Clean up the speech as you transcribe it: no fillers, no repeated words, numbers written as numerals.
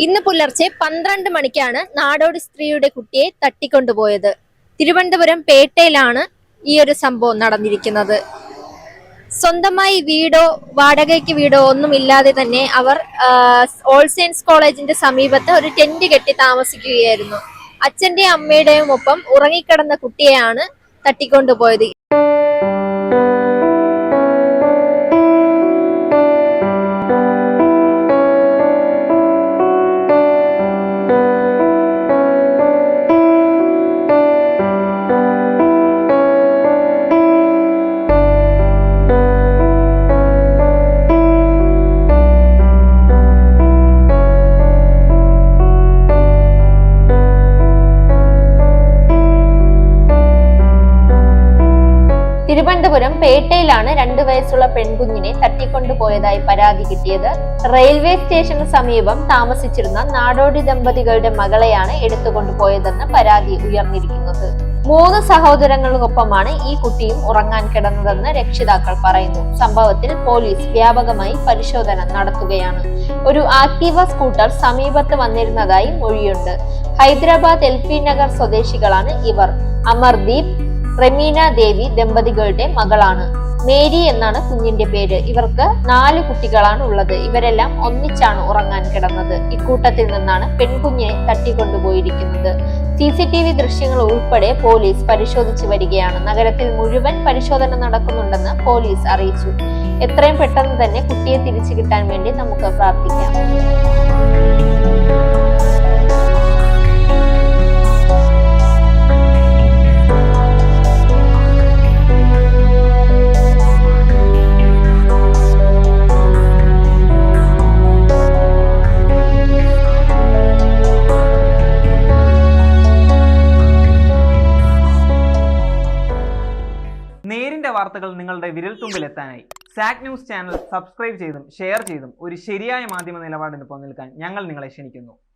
ഇന്ന് പുലർച്ചെ 12 മണിക്കാണ് നാടോടി സ്ത്രീയുടെ കുട്ടിയെ തട്ടിക്കൊണ്ടുപോയത്. തിരുവനന്തപുരം പേട്ടയിലാണ് ഈ ഒരു സംഭവം നടന്നിരിക്കുന്നത്. സ്വന്തമായി വീടോ വാടകയ്ക്ക് വീടോ ഒന്നുമില്ലാതെ തന്നെ അവർ ഓൾ സയൻസ് കോളേജിന്റെ സമീപത്ത് ഒരു ടെന്റ് കെട്ടി താമസിക്കുകയായിരുന്നു. അച്ഛന്റെയും അമ്മയുടെയും ഒപ്പം ഉറങ്ങിക്കിടന്ന കുട്ടിയെയാണ് തട്ടിക്കൊണ്ടുപോയത്. തിരുവനന്തപുരം പേട്ടയിലാണ് 2 വയസ്സുള്ള പെൺകുഞ്ഞിനെ തട്ടിക്കൊണ്ടുപോയതായി പരാതി കിട്ടിയത്. റെയിൽവേ സ്റ്റേഷന് സമീപം താമസിച്ചിരുന്ന നാടോടി ദമ്പതികളുടെ മകളെയാണ് എടുത്തുകൊണ്ടുപോയതെന്ന് പരാതി ഉയർന്നിരിക്കുന്നത്. 3 സഹോദരങ്ങൾക്കൊപ്പമാണ് ഈ കുട്ടിയും ഉറങ്ങാൻ കിടന്നതെന്ന് രക്ഷിതാക്കൾ പറയുന്നു. സംഭവത്തിൽ പോലീസ് വ്യാപകമായി പരിശോധന നടത്തുകയാണ്. ഒരു ആക്ടീവ സ്കൂട്ടർ സമീപത്ത് വന്നിരുന്നതായി മൊഴിയുണ്ട്. ഹൈദരാബാദ് LP നഗർ സ്വദേശികളാണ് ഇവർ. അമർദീപ്, റമീന ദേവി ദമ്പതികളുടെ മകളാണ്. മേരി എന്നാണ് കുഞ്ഞിന്റെ പേര്. ഇവർക്ക് 4 കുട്ടികളാണ് ഉള്ളത്. ഇവരെല്ലാം ഒന്നിച്ചാണ് ഉറങ്ങാൻ കിടന്നത്. ഇക്കൂട്ടത്തിൽ നിന്നാണ് പെൺകുഞ്ഞിനെ തട്ടിക്കൊണ്ടുപോയിരിക്കുന്നത്. CCTV ദൃശ്യങ്ങൾ ഉൾപ്പെടെ പോലീസ് പരിശോധിച്ചു വരികയാണ്. നഗരത്തിൽ മുഴുവൻ പരിശോധന നടക്കുന്നുണ്ടെന്ന് പോലീസ് അറിയിച്ചു. എത്രയും പെട്ടെന്ന് തന്നെ കുട്ടിയെ തിരിച്ചു കിട്ടാൻ വേണ്ടി നമുക്ക് പ്രാർത്ഥിക്കാം. നേരിന്റെ വാർത്തകൾ നിങ്ങളുടെ വിരൽത്തുമ്പിൽ എത്താനായി സാക് ന്യൂസ് ചാനൽ സബ്സ്ക്രൈബ് ചെയ്തും ഷെയർ ചെയ്തും ഒരു ശരിയായ മാധ്യമ നിലപാടിന് നിൽക്കാൻ ഞങ്ങൾ നിങ്ങളെ ക്ഷണിക്കുന്നു.